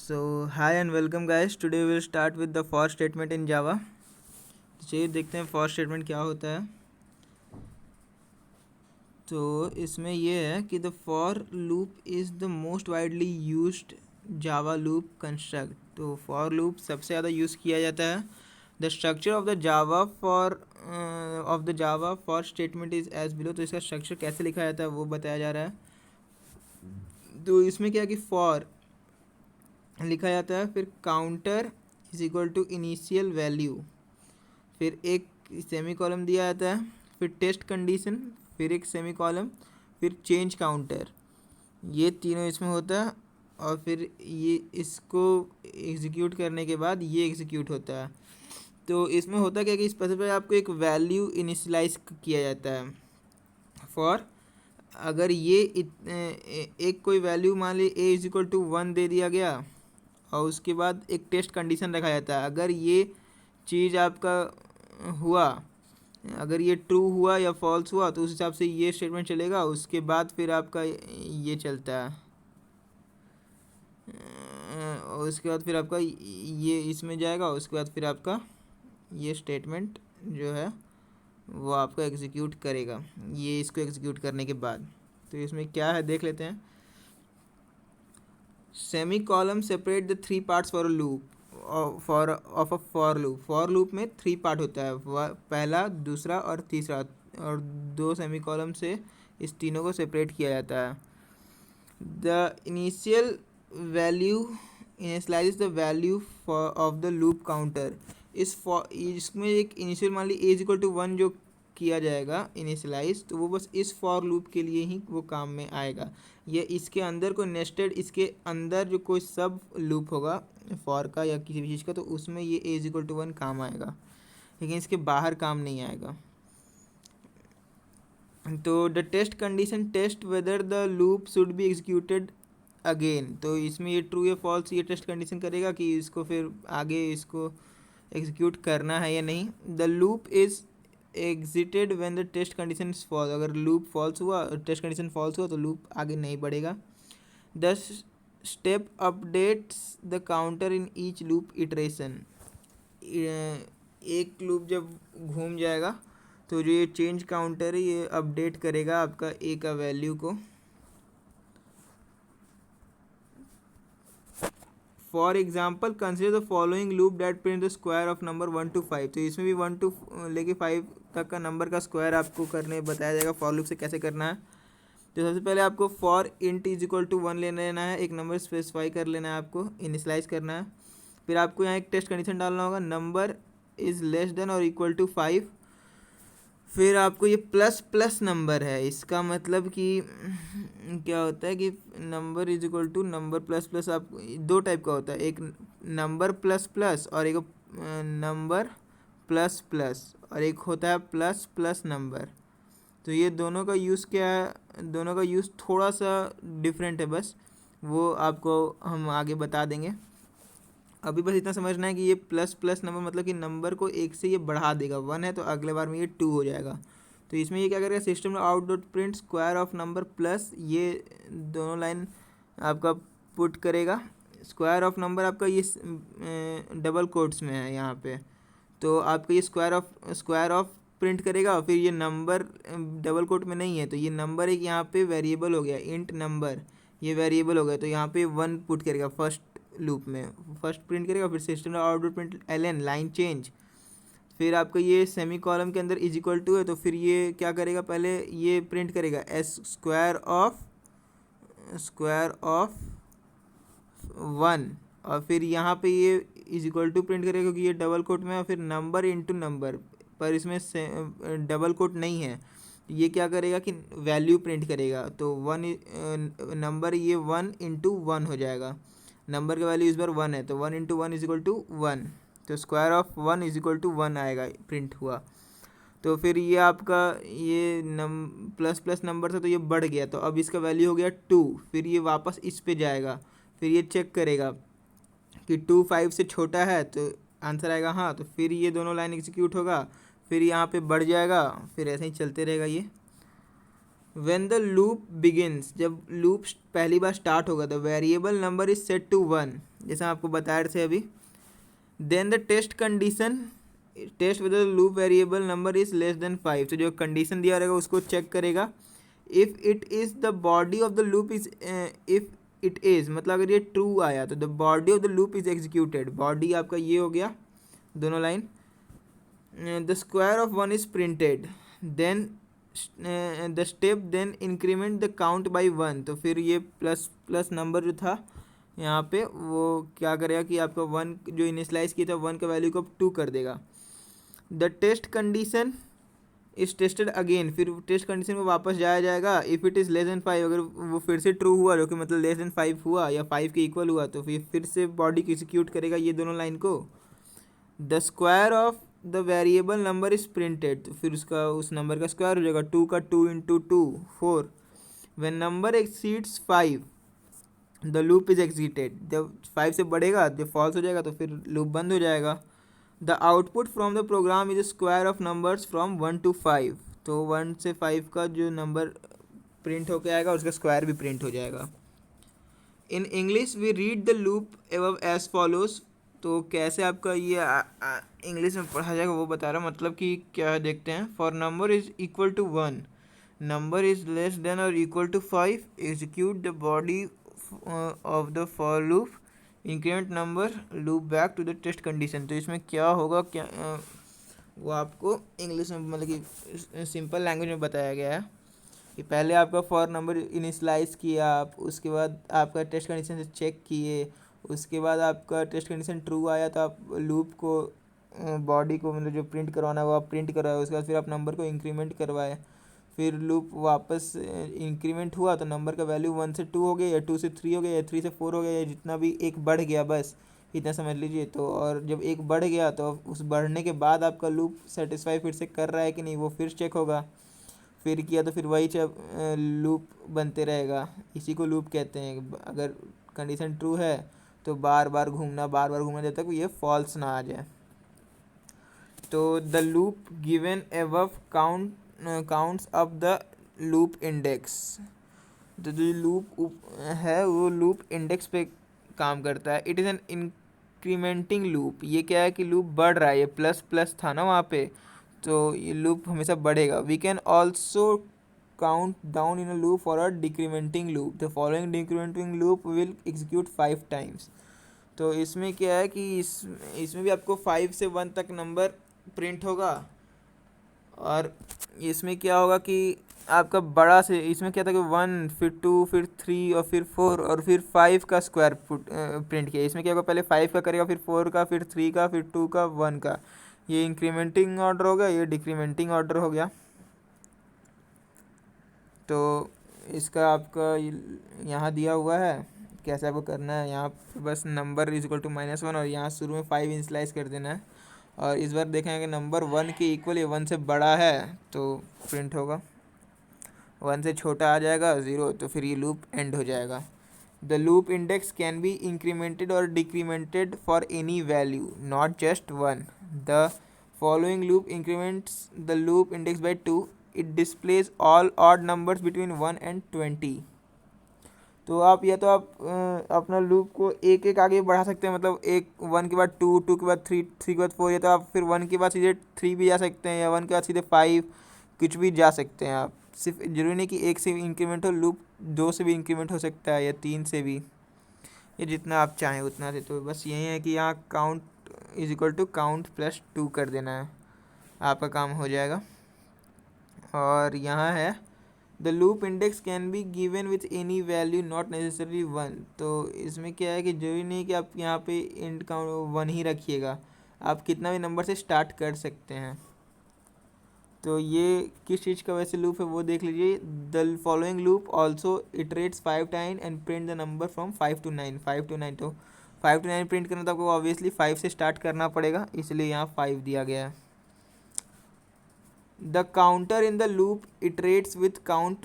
So hi and welcome guys. Today we will start with the for statement in Java. चलिए देखते हैं for statement क्या होता है. तो इसमें ये है कि the for loop is the most widely used Java loop construct. तो for loop सबसे ज़्यादा यूज़ किया जाता है. The structure of the Java for statement is as below. तो इसका structure कैसे लिखा जाता है वो बताया जा रहा है. तो इसमें क्या है कि for लिखा जाता है, फिर counter is equal to initial value, फिर एक सेमी कॉलम दिया जाता है, फिर टेस्ट कंडीशन, फिर एक सेमी कॉलम, फिर चेंज काउंटर. ये तीनों इसमें होता है और फिर ये इसको एग्जीक्यूट करने के बाद ये एग्जीक्यूट होता है. तो इसमें होता क्या कि इस पर आपको एक वैल्यू इनिशियलाइज किया जाता है. फॉर अगर ये एक कोई वैल्यू मान ली ए इज इक्वल टू 1 दे दिया गया और उसके बाद एक टेस्ट कंडीशन रखा जाता है. अगर ये चीज़ आपका हुआ, अगर ये ट्रू हुआ या फॉल्स हुआ तो उस हिसाब से ये स्टेटमेंट चलेगा. उसके बाद फिर आपका ये चलता है और उसके बाद फिर आपका ये इसमें जाएगा. उसके बाद फिर आपका ये स्टेटमेंट जो है वो आपका एग्जीक्यूट करेगा. ये इसको एग्जीक्यूट करने के बाद तो इसमें क्या है देख लेते हैं. Semi column separate the 3 parts for a loop of a for loop. For loop में 3 पार्ट होता है, पहला, दूसरा और तीसरा, और 2 सेमी कॉलम से इस तीनों को सेपरेट किया जाता है. The initial value initialize the value of the loop counter. इसमें एक इनिशियल मान ली ए इज इक्वल टू 1 जो किया जाएगा इनिशियलाइज, तो वो बस इस फॉर लूप के लिए ही वो काम में आएगा. ये इसके अंदर कोई नेस्टेड, इसके अंदर जो कोई सब लूप होगा फॉर का या किसी भी चीज़ का, तो उसमें ये ए इज इक्वल टू 1 काम आएगा, लेकिन इसके बाहर काम नहीं आएगा. तो the test condition test whether the loop should be executed again. तो इसमें ये ट्रू या फॉल्स ये टेस्ट कंडीशन करेगा कि इसको फिर आगे इसको एग्जीक्यूट करना है या नहीं. The loop is exited when the test condition is false. अगर लूप फॉल्स हुआ, टेस्ट कंडीशन फॉल्स हुआ तो लूप आगे नहीं बढ़ेगा. The step updates the counter in each loop iteration. एक लूप जब घूम जाएगा तो जो ये चेंज काउंटर है ये अपडेट करेगा आपका ए का वैल्यू को. For example consider the following loop that print the square of number 1 to 5. तो इसमें भी 1 to लेके 5 तक का नंबर का स्क्वायर आपको करने बताया जाएगा फॉर लूप से कैसे करना है. तो सबसे पहले आपको for int is equal to 1 लेना है, एक नंबर स्पेसिफाई कर लेना है, आपको इनिशलाइज करना है. फिर आपको यहाँ एक टेस्ट कंडीशन डालना होगा, नंबर इज़ लेस देन और इक्वल टू 5. फिर आपको ये प्लस प्लस नंबर है, इसका मतलब कि क्या होता है कि number is equal to number plus plus. आप दो टाइप का होता है, एक नंबर प्लस प्लस और एक नंबर प्लस प्लस, और एक होता है प्लस प्लस नंबर. तो ये दोनों का यूज़ क्या है, दोनों का यूज़ थोड़ा सा डिफरेंट है, बस वो आपको हम आगे बता देंगे. अभी बस इतना समझना है कि ये प्लस प्लस नंबर मतलब कि नंबर को एक से ये बढ़ा देगा. 1 है तो अगले बार में ये 2 हो जाएगा. तो इसमें ये क्या करेगा, system out dot print square of number plus, ये दोनों लाइन आपका पुट करेगा. स्क्वायर ऑफ नंबर आपका ये डबल कोट्स में है यहाँ पे, तो आपका ये स्क्वायर ऑफ प्रिंट करेगा. फिर ये नंबर डबल कोट में नहीं है तो ये नंबर एक यहाँ पे वेरिएबल हो गया, इंट नंबर ये वेरिएबल हो गया, तो यहाँ पे 1 पुट करेगा फर्स्ट लूप में, फर्स्ट प्रिंट करेगा. फिर system output print ln line change. फिर आपका ये सेमी कॉलम के अंदर इज इक्वल टू है, तो फिर ये क्या करेगा, पहले ये प्रिंट करेगा एस स्क्वायर ऑफ 1, और फिर यहाँ पे ये इज इक्वल टू प्रिंट करेगा क्योंकि ये डबल कोट में है. फिर नंबर इंटू नंबर, पर इसमें डबल कोट नहीं है, ये क्या करेगा कि वैल्यू प्रिंट करेगा. तो 1 नंबर ये 1 इंटू 1 हो जाएगा. नंबर का वैल्यू इस बार 1 है तो 1 इंटू 1 इज इक्वल टू 1, तो square of 1 is equal to 1 आएगा प्रिंट हुआ. तो फिर ये आपका ये प्लस प्लस नंबर था तो ये बढ़ गया, तो अब इसका वैल्यू हो गया 2. फिर ये वापस इस पे जाएगा, फिर ये चेक करेगा कि 2 5 से छोटा है तो आंसर आएगा हाँ, तो फिर ये दोनों लाइन एग्जीक्यूट होगा. फिर यहाँ पे बढ़ जाएगा, फिर ऐसे ही चलते रहेगा ये. When the loop begins, जब लूप पहली बार स्टार्ट होगा, the variable number is set to 1. जैसे हम आपको बता रहे थे अभी। Then the test condition, test whether loop variable number is less than 5, तो जो कंडीशन दिया रहेगा उसको चेक करेगा। If it is the body of the loop is, if it is मतलब अगर ये ट्रू आया तो the body of the loop is executed, body आपका ये हो गया दोनों line. The square of one is printed, then the step then increment the count by 1, तो फिर ये प्लस प्लस नंबर जो था यहाँ पे वो क्या करेगा कि आपका 1 जो इनिशलाइज किया था 1 का वैल्यू को 2 कर देगा। The test condition is tested again, फिर टेस्ट कंडीशन में वापस जाया जाएगा। If it is less than 5, अगर वो फिर से ट्रू हुआ जो कि मतलब लेस देन 5 हुआ या 5 के इक्वल हुआ तो फिर से बॉडी को एग्जीक्यूट करेगा ये दोनों लाइन को। The square of the variable number is printed, तो फिर उसका उस नंबर का स्क्वायर हो जाएगा, 2 का 2 into 2 4। When number exceeds 5 the loop is exited, जब 5 से बढ़ेगा जब फॉल्स हो जाएगा तो फिर लूप बंद हो जाएगा। The output from the program is square of numbers from 1 to 5, तो 1 से 5 का जो नंबर प्रिंट होकर आएगा उसका स्क्वायर भी प्रिंट हो जाएगा। In English we read the loop above as follows, तो कैसे आपका ये इंग्लिश में पढ़ा जाएगा वो बता रहा हूँ, मतलब कि क्या है देखते हैं। For number is equal to 1, number is less than और equal to 5, execute the body of the for loop, increment number, loop back to the test condition. तो इसमें क्या होगा क्या वो आपको इंग्लिश में मतलब कि सिंपल लैंग्वेज में बताया गया है कि पहले आपका फॉर नंबर इनिशलाइज किया आप, उसके बाद आपका टेस्ट कंडीशन से चेक किए, उसके बाद आपका टेस्ट कंडीशन ट्रू आया तो आप लूप को बॉडी को मतलब जो प्रिंट करवाना है वो आप प्रिंट करवाए, उसके बाद फिर आप नंबर को इंक्रीमेंट करवाए, फिर लूप वापस इंक्रीमेंट हुआ तो नंबर का वैल्यू 1 से 2 हो गया या 2 से 3 हो गया या 3 से 4 हो गया या जितना भी एक बढ़ गया, बस इतना समझ लीजिए। तो और जब एक बढ़ गया तो उस बढ़ने के बाद आपका लूप सेटिस्फाई फिर से कर रहा है कि नहीं वो फिर चेक होगा, फिर किया तो फिर वही लूप बनते रहेगा, इसी को लूप कहते हैं। अगर कंडीशन ट्रू है तो बार बार घूमना जब तक ये फॉल्स ना आ जाए। तो the loop given above counts up the loop index, तो जो लूप है वो लूप इंडेक्स पे काम करता है। It is an incriminating loop, ये क्या है कि लूप बढ़ रहा है, ये प्लस प्लस था ना वहाँ पे तो ये लूप हमेशा बढ़ेगा। We can also count down in a loop for a decrementing loop, the following decrementing loop will execute 5 times. तो इसमें क्या है कि इसमें भी आपको 5 से 1 तक नंबर प्रिंट होगा, और इसमें क्या होगा कि आपका बड़ा से इसमें क्या था कि 1 फिर 2 फिर 3 और फिर 4 और फिर 5 का स्क्वायर प्रिंट किया। इसमें क्या होगा पहले 5 का करेगा, फिर 4 का, फिर 3 का, फिर 2 का, 1 का। ये इंक्रीमेंटिंग ऑर्डर हो गया, ये डिक्रीमेंटिंग ऑर्डर हो गया। तो इसका आपका यहाँ दिया हुआ है कैसे आपको करना है। यहाँ बस नंबर इज इक्वल टू -1 और यहाँ शुरू में 5 इनिशियलाइज कर देना है, और इस बार देखेंगे कि नंबर 1 के इक्वल या 1 से बड़ा है तो प्रिंट होगा, 1 से छोटा आ जाएगा 0 तो फिर ये लूप एंड हो जाएगा। The loop index can be incremented और decremented for any value not just 1। The following loop increments the loop index by 2, it displays all odd numbers between 1 and 20। तो आप या तो आप अपना लूप को एक एक आगे बढ़ा सकते हैं, मतलब 1 के बाद 2, 2 के बाद 3, 3 के बाद 4, या तो आप फिर 1 के बाद सीधे 3 भी जा सकते हैं या 1 के बाद सीधे 5 कुछ भी जा सकते हैं आप। सिर्फ जरूरी नहीं कि 1 से इंक्रीमेंट हो, लूप 2 से भी इंक्रीमेंट हो सकता है या 3 से भी, ये जितना आप चाहें उतना से। तो बस यही है कि यहाँ count is equal to count plus 2 कर देना है, आपका काम हो जाएगा। और यहाँ है the loop index can be given with any value not necessary 1। तो इसमें क्या है कि जरूरी नहीं कि आप यहाँ पे इंड काउंट 1 ही रखिएगा, आप कितना भी नंबर से स्टार्ट कर सकते हैं। तो ये किस चीज़ का वैसे लूप है वो देख लीजिए। The following loop also iterates 5 time and print the number from 5 to 9, 5 to 9। तो 5 to 9 प्रिंट करना तो आपको ऑब्वियसली 5 से स्टार्ट करना पड़ेगा, इसलिए यहाँ 5 दिया गया है। The counter in the loop iterates with count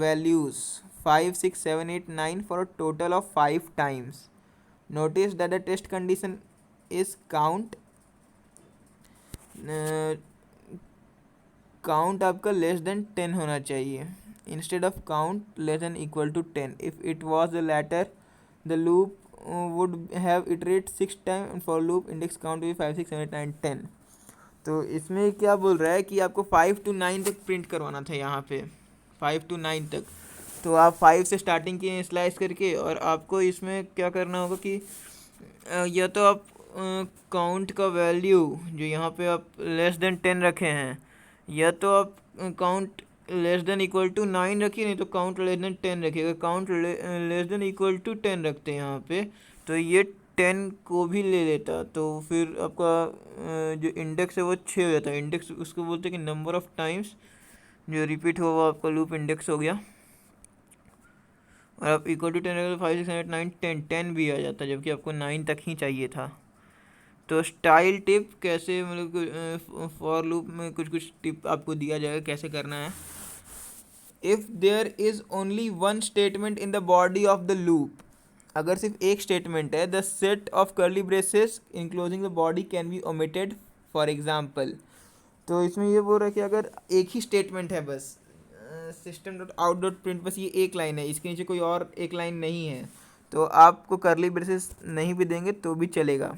values 5, 6, 7, 8, 9 for a total of 5 times. Notice that the test condition is count आपका less than 10 होना चाहिए instead of count less than equal to 10. If it was the latter, the loop would have iterate 6 time and for loop index count will be 5 6 7 8 9 10। तो इसमें क्या बोल रहा है कि आपको 5 to 9 तक प्रिंट करवाना था यहाँ पे, 5 to 9 तक। तो आप 5 से स्टार्टिंग किए स्लाइस करके, और आपको इसमें क्या करना होगा कि या तो आप काउंट का वैल्यू जो यहाँ पे आप लेस देन 10 रखे हैं, या तो आप count less than equal to 9 रखिए, नहीं तो काउंट लेस देन 10 रखिएगा। Count less than equal to 10 रखते हैं यहाँ पे, तो ये 10 को भी ले लेता, तो फिर आपका जो इंडेक्स है वो 6 हो जाता है। इंडेक्स उसको बोलते हैं कि नंबर ऑफ टाइम्स जो रिपीट हुआ वो आपका लूप इंडेक्स हो गया। और आप इक्वल टू 10 रखते 5 6 7 8 9 10 10 भी आ जाता है, जबकि आपको 9 तक ही चाहिए था। तो स्टाइल टिप कैसे, मतलब फॉर लूप में कुछ कुछ टिप आपको दिया जाएगा कैसे करना है। If there is only one statement in the body of the loop, अगर सिर्फ एक स्टेटमेंट है, the set of curly braces enclosing the body can be omitted for example. तो इसमें ये बोल रहा है कि अगर एक ही स्टेटमेंट है बस, system dot out dot print, बस ये एक लाइन है, इसके नीचे कोई और एक लाइन नहीं है, तो आपको कर्ली ब्रेसेस नहीं भी देंगे तो भी चलेगा।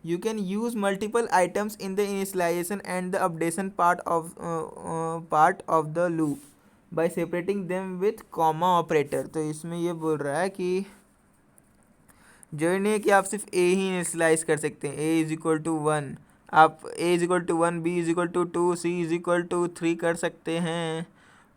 You can use multiple items in the initialization and the updation part of the loop by separating them with comma operator। तो इसमें ये बोल रहा है कि जो नहीं है कि आप सिर्फ a ही इनिशलाइज कर सकते हैं, a इज इक्वल टू 1, आप a is equal to 1, b is equal to 2, c is equal to 3 कर सकते हैं,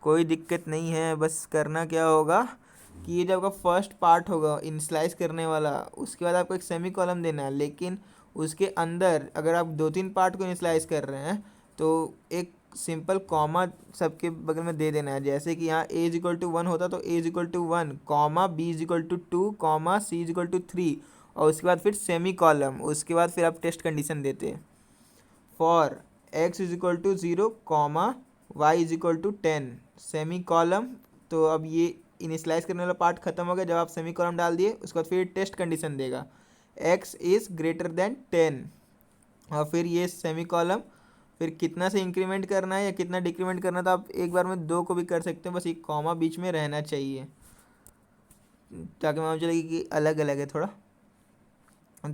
कोई दिक्कत नहीं है। बस करना क्या होगा कि ये जब आपका फर्स्ट पार्ट होगा इनिशलाइज करने वाला, उसके बाद आपको एक सेमी कॉलम देना है, लेकिन उसके अंदर अगर आप 2-3 पार्ट को इनिशलाइज कर रहे हैं तो एक सिंपल कॉमा सबके बगल में दे देना है। जैसे कि यहाँ a इज इक्वल टू 1 होता तो a इज इक्वल टू 1 कॉमा b इज इक्वल टू 2 कॉमा c इज इक्वल टू 3, और उसके बाद फिर सेमी कॉलम, उसके बाद फिर आप टेस्ट कंडीशन देते हैं for x is equal to 0 comma y is equal to 10 semicolon. तो अब ये इनिशलाइज करने वाला पार्ट खत्म हो गया जब आप सेमी कॉलम डाल दिए, उसके बाद फिर टेस्ट कंडीशन देगा x इज़ ग्रेटर देन 10, और फिर ये सेमी कॉलम, फिर कितना से इंक्रीमेंट करना है या कितना डिक्रीमेंट करना है, तो आप एक बार में 2 को भी कर सकते हैं, बस एक कॉमा बीच में रहना चाहिए ताकि मालूम चलेगी कि अलग अलग है थोड़ा।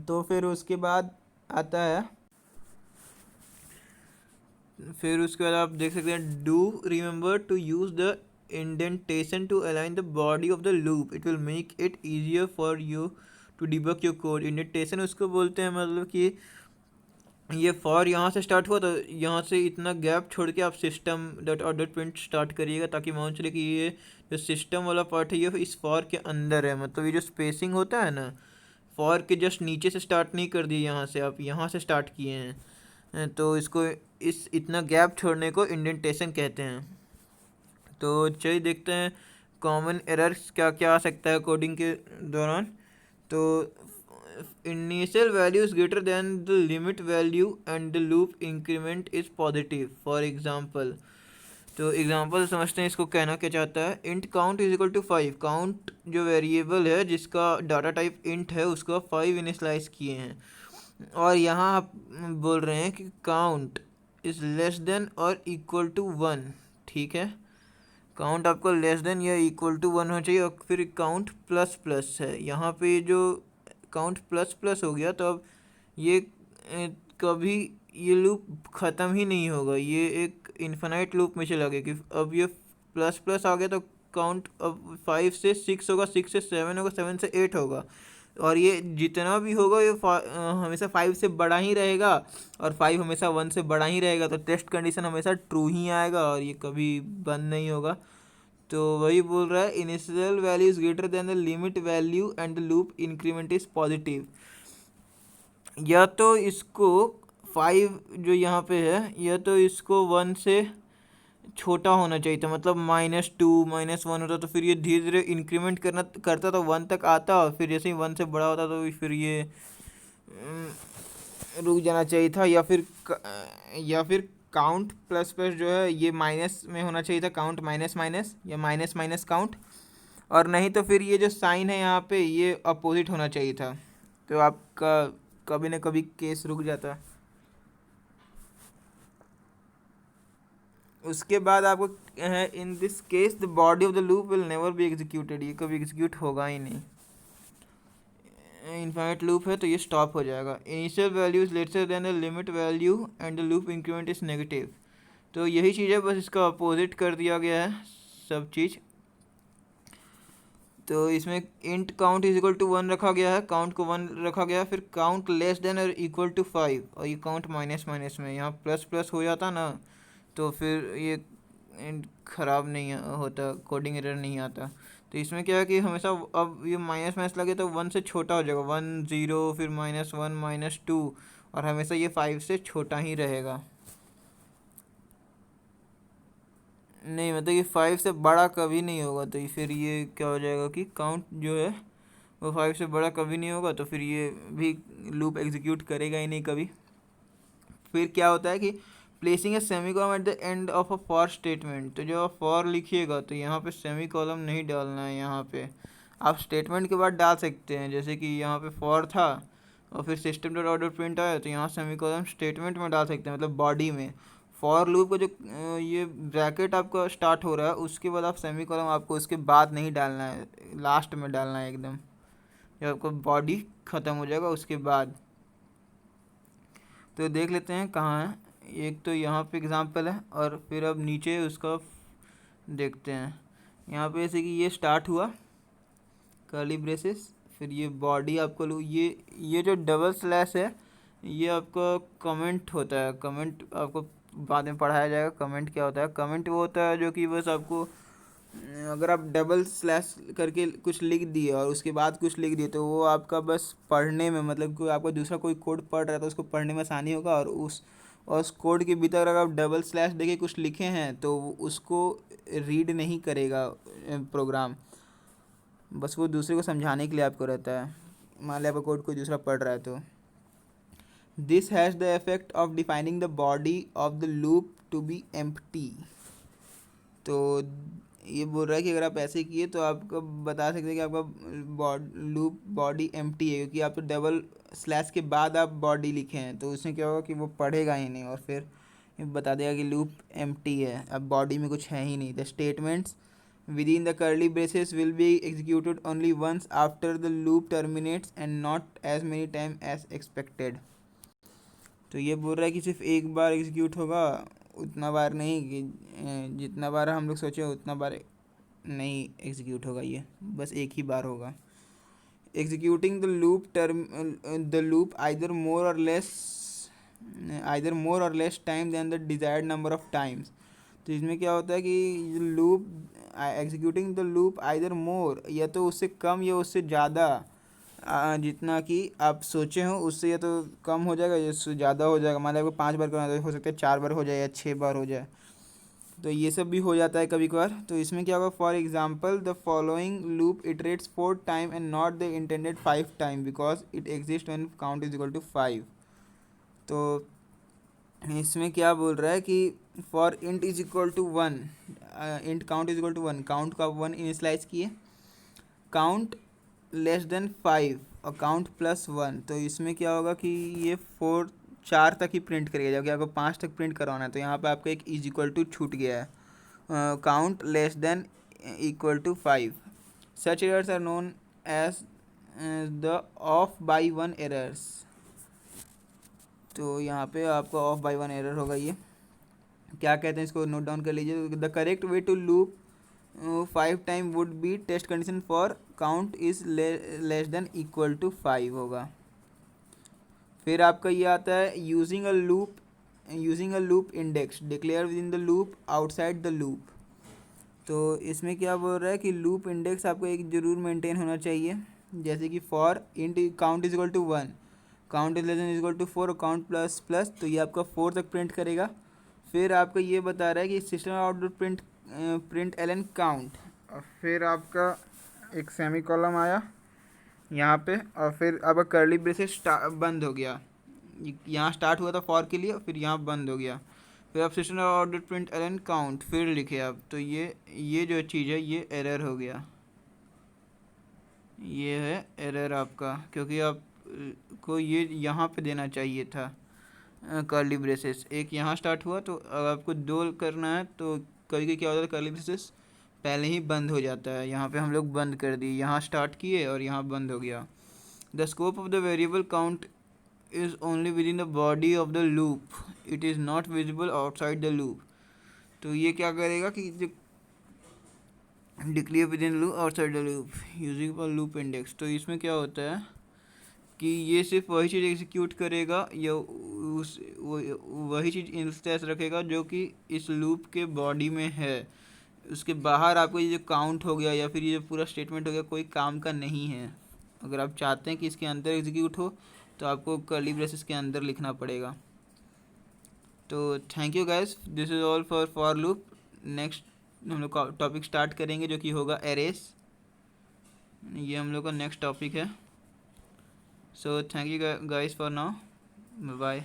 तो फिर उसके बाद आता है, फिर उसके बाद आप देख सकते हैं do remember to use the indentation to align the body of the loop, it will make it easier for you to debug your code. Indentation उसको बोलते हैं, मतलब कि ये फॉर यहाँ से स्टार्ट हुआ तो यहाँ से इतना गैप छोड़ के आप system dot out dot print start करिएगा, ताकि मालूम चले कि ये जो सिस्टम वाला पार्ट है ये इस फॉर के अंदर है। मतलब ये जो स्पेसिंग होता है ना, फॉर के जस्ट नीचे से स्टार्ट नहीं कर दिए, यहाँ से आप यहाँ से स्टार्ट किए हैं, तो इसको इस इतना गैप छोड़ने को इंडेंटेशन कहते हैं। तो चलिए देखते हैं कॉमन एरर्स क्या क्या आ सकता है कोडिंग के दौरान। तो initial value is greater than the limit value and the loop increment is positive for example. तो एग्जांपल समझते हैं इसको कहना क्या चाहता है। Int count is equal to 5, count जो वेरिएबल है जिसका डाटा टाइप इंट है उसका 5 इनिशलाइज किए हैं, और यहाँ आप बोल रहे हैं कि काउंट इज़ लेस देन और इक्वल टू 1। ठीक है, काउंट आपको लेस देन या इक्वल टू 1 होना चाहिए, और फिर काउंट प्लस प्लस है, यहाँ पे जो काउंट प्लस प्लस हो गया तो अब ये कभी ये लूप ख़त्म ही नहीं होगा, ये एक इन्फिनाइट लूप में चला गया कि अब ये प्लस प्लस आ गया तो काउंट अब 5 से 6 होगा, 6 से 7 होगा, 7 से 8 होगा, और ये जितना भी होगा ये हमेशा 5 से बड़ा ही रहेगा, और 5 हमेशा 1 से बड़ा ही रहेगा, तो टेस्ट कंडीशन हमेशा ट्रू ही आएगा और ये कभी बंद नहीं होगा। तो वही बोल रहा है initial value is greater than the limit value and the loop increment is positive. या तो इसको 5 जो यहाँ पे है, या तो इसको 1 से छोटा होना चाहिए था, मतलब -2 -1 होता तो फिर ये धीरे धीरे इंक्रीमेंट करता तो 1 तक आता, और फिर जैसे ही 1 से बड़ा होता तो फिर ये रुक जाना चाहिए था। या फिर काउंट प्लस प्लस जो है ये माइनस में होना चाहिए था, काउंट माइनस माइनस या माइनस माइनस काउंट, और नहीं तो फिर ये जो साइन है यहाँ पे ये अपोजिट होना चाहिए था, तो आपका कभी ना कभी केस रुक जाता। उसके बाद आपको है in this case the body of the loop will never be executed, ये कभी एग्जीक्यूट होगा ही नहीं। इनफाइनाइट लूप है तो ये स्टॉप हो जाएगा। Initial value is later than the limit value and the loop increment is negative. तो यही चीज़ है, बस इसका अपोजिट कर दिया गया है सब चीज़। तो इसमें int count is equal to 1 रखा गया है, काउंट को 1 रखा गया है, फिर काउंट लेस देन और इक्वल टू 5, और ये काउंट माइनस माइनस में, यहाँ प्लस प्लस हो जाता ना तो फिर ये ख़राब नहीं होता, कोडिंग एरर नहीं आता। तो इसमें क्या है कि हमेशा अब ये माइनस माइनस लगे तो 1 से छोटा हो जाएगा, 1 0 फिर -1 -2, और हमेशा ये 5 से छोटा ही रहेगा। नहीं मतलब ये 5 से बड़ा कभी नहीं होगा, तो फिर ये क्या हो जाएगा कि काउंट जो है वो 5 से बड़ा कभी नहीं होगा, तो फिर ये भी लूप एग्जीक्यूट करेगा ही नहीं कभी। फिर क्या होता है कि placing A semicolon at the end of a for statement. तो जब आप फॉर लिखिएगा तो यहाँ पे सेमीकोलन नहीं डालना है, यहाँ पे आप स्टेटमेंट के बाद डाल सकते हैं, जैसे कि यहाँ पे फॉर था और फिर सिस्टम डॉट आउट प्रिंट आया तो यहाँ सेमीकोलन स्टेटमेंट में डाल सकते हैं, मतलब बॉडी में। फॉर लूप का जो ये ब्रैकेट आपका स्टार्ट हो रहा है उसके बाद आप सेमीकोलन आपको उसके बाद नहीं डालना है, लास्ट में डालना है एकदम, जब आपका बॉडी ख़त्म हो जाएगा उसके बाद। तो देख लेते हैं कहाँ है, एक तो यहाँ पे एग्जांपल है, और फिर अब नीचे उसका देखते हैं। यहाँ पे जैसे कि ये स्टार्ट हुआ कर्ली ब्रेसेस, फिर ये बॉडी आपको लो, ये जो डबल स्लैश है ये आपका कमेंट होता है। कमेंट आपको बाद में पढ़ाया जाएगा कमेंट क्या होता है। कमेंट वो होता है जो कि बस आपको, अगर आप डबल स्लैश करके कुछ लिख दिए और उसके बाद कुछ लिख दिए तो वो आपका बस पढ़ने में, मतलब कोई आपका दूसरा कोई कोड पढ़ रहा है तो उसको पढ़ने में आसानी होगा, और उस कोड के भीतर अगर आप डबल स्लैश देके कुछ लिखे हैं तो उसको रीड नहीं करेगा प्रोग्राम, बस वो दूसरे को समझाने के लिए आपको रहता है। मान लिया आपका कोड कोई दूसरा पढ़ रहा है तो this has the effect of defining the body of the loop to be empty. तो ये बोल रहा है कि अगर आप ऐसे किए तो आपको बता सकते हैं कि आपका लूप बॉडी एम्प्टी है, क्योंकि आप तो डबल स्लैश के बाद आप बॉडी लिखे हैं तो उसमें क्या होगा कि वो पढ़ेगा ही नहीं, और फिर ये बता देगा कि लूप एम्प्टी है, अब बॉडी में कुछ है ही नहीं। The statements within the curly braces will be executed only once after the loop terminates and not as many time as expected. तो ये बोल रहा है कि सिर्फ एक बार एग्जीक्यूट होगा, उतना बार नहीं कि जितना बार हम लोग सोचे उतना बार नहीं एग्जीक्यूट होगा, ये बस एक ही बार होगा। Executing the loop term the loop either more और less time than the desired number of times. तो इसमें क्या होता है कि loop executing the loop either more, या तो उससे कम या उससे ज़्यादा, जितना कि आप सोचे हो उससे या तो कम हो जाएगा या उससे ज़्यादा हो जाएगा। मान लीजिए आपको 5 बार करना है तो हो सकता है 4 बार हो जाए या 6 बार हो जाए, तो ये सब भी हो जाता है कभी कभार। तो इसमें क्या होगा, for example the following loop iterates 4 time and not the intended 5 time because it exist when count is equal to 5। तो इसमें क्या बोल रहा है कि for int is equal to 1, int count is equal to 1, count का 1 initialise किए, count less than 5 और काउंट +1। तो इसमें क्या होगा कि ये 4 तक ही प्रिंट करेगा, जबकि आपको 5 तक प्रिंट करवाना है। तो यहाँ पे आपका एक इज इक्वल टू छूट गया है, count less than equal to 5। Such errors are known as the off by 1 errors. तो यहाँ पे आपका ऑफ बाई 1 एरर होगा, ये क्या कहते हैं इसको नोट डाउन कर लीजिए। The correct way to loop 5 time would be test condition for count is less than equal to 5 होगा। फिर आपका ये आता है using a loop index declare within the loop outside the loop. तो इसमें क्या बोल रहा है कि लूप इंडेक्स आपको एक ज़रूर मेंटेन होना चाहिए, जैसे कि for int count is equal to 1, count is less than equal to 4 और काउंट प्लस प्लस, तो ये आपका 4 तक प्रिंट करेगा। फिर आपका ये बता रहा है कि system output print LN count, और फिर आपका एक सेमी कॉलम आया यहाँ पे, और फिर आपका कर्ली ब्रेसेस बंद हो गया, यहाँ स्टार्ट हुआ था फॉर के लिए, फिर यहाँ बंद हो गया। फिर आप system output print LN count फिर लिखे आप, तो ये जो चीज़ है ये एरर हो गया, ये है एरर आपका, क्योंकि आप को ये यहाँ पे देना चाहिए था कर्ली ब्रेसेस। एक यहाँ स्टार्ट हुआ तो अगर आपको 2 करना है तो कभी कभी क्या होता है कर्ली ब्रेसेस पहले ही बंद हो जाता है, यहाँ पे हम लोग बंद कर दिए, यहाँ स्टार्ट किए और यहाँ बंद हो गया। The scope of the variable count is only with in the body of the loop, it is not visible outside the loop. तो ये क्या करेगा कि जो declare with in loop outside the loop using for loop index. तो इसमें क्या होता है कि ये सिर्फ वही चीज़ एग्जीक्यूट करेगा या वही चीज़ इंस्टेंस रखेगा जो कि इस लूप के बॉडी में है। उसके बाहर आपको ये जो काउंट हो गया या फिर ये जो पूरा स्टेटमेंट हो गया कोई काम का नहीं है। अगर आप चाहते हैं कि इसके अंदर एग्जीक्यूट हो तो आपको कर्ली ब्रेसेस के अंदर लिखना पड़ेगा। तो thank you guys, this is all for loop. Next हम लोग टॉपिक स्टार्ट करेंगे जो कि होगा एरेस। ये हम लोग का नेक्स्ट टॉपिक है। So thank you guys for now, bye.